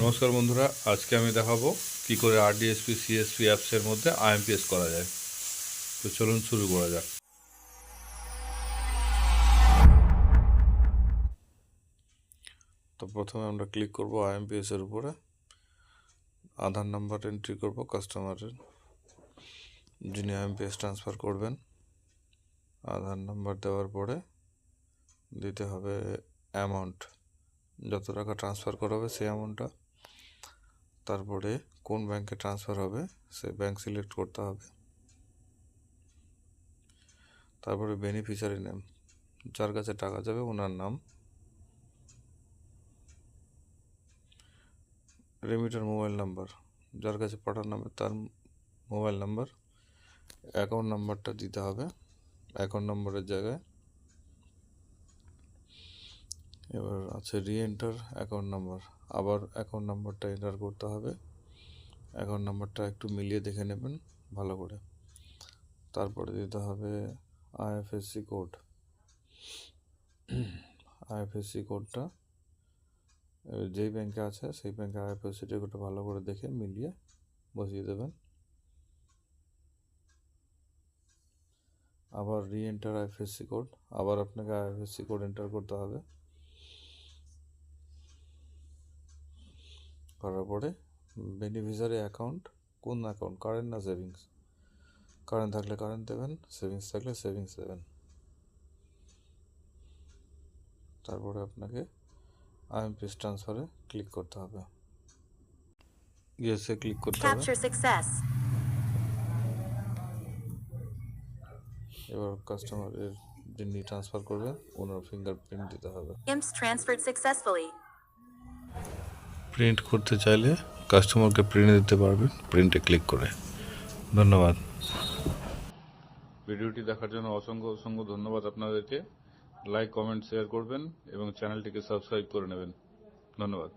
নমস্কার বন্ধুরা, আজকে আমি দেখাবো কি করে আরডিএসপি সিএসপি অ্যাপসের মধ্যে আইএমপিএস করা যায়। তো চলুন শুরু করা যাক। তো প্রথমে আমরা ক্লিক করব আইএমপিএস এর উপরে। আধার নাম্বার এন্ট্রি করব কাস্টমারের, যিনি আইএমপিএস ট্রান্সফার করবেন। আধার নাম্বার দেওয়ার পরে দিতে হবে অ্যামাউন্ট, যত টাকা ট্রান্সফার করা হবে সেই অ্যামাউন্টটা। তারপরে কোন ব্যাংকে ট্রান্সফার হবে সেই ব্যাংক সিলেক্ট করতে হবে। তারপরে বেনিফিশিয়ারি নেম, যার কাছে টাকা যাবে ওনার নাম। রেমিটার মোবাইল নাম্বার, যার কাছে পাঠানো হবে তার মোবাইল নাম্বার। অ্যাকাউন্ট নাম্বারটা দিতে হবে অ্যাকাউন্ট নম্বরের জায়গায়। এবার আছে রিএন্টার অ্যাকাউন্ট নাম্বার, আবার অ্যাকাউন্ট নাম্বারটা এন্টার করতে হবে। অ্যাকাউন্ট নাম্বারটা একটু মিলিয়ে দেখে নেবেন ভালো করে। তারপরে দিতে হবে আইএফএসসি কোড। আইএফএসসি কোডটা যেই ব্যাংকে আছে সেই ব্যাংকে আইএফএসসি কোডটা ভালো করে দেখে মিলিয়ে বসিয়ে দেবেন। আবার রিএন্টার আইএফএসসি কোড, আবার আপনাকে আইএফএসসি কোড এন্টার করতে হবে। করার পরে বেনিফিশিয়ারি অ্যাকাউন্ট, কোন অ্যাকাউন্ট, কারেন্ট না সেভিংস। কারেন্ট থাকলে কারেন্ট দেবেন, সেভিংস থাকলে সেভিংস দেবেন। তারপরে আপনাকে আইএমপিএস ট্রান্সফারে ক্লিক করতে হবে, ইয়েসে ক্লিক করতে হবে। এবার কাস্টমারের যিনি ট্রান্সফার করবেন ওনার ফিঙ্গারপ্রিন্ট দিতে হবে। প্রিন্ট করতে চাইলে কাস্টমারকে প্রিন্ট দিতে পারবেন প্রিন্টে ক্লিক করে। ধন্যবাদ। ভিডিওটি দেখার জন্য অসংখ্য অসংখ্য ধন্যবাদ আপনাদেরকে। লাইক, কমেন্ট, শেয়ার করবেন এবং চ্যানেলটিকে সাবস্ক্রাইব করে নেবেন। ধন্যবাদ।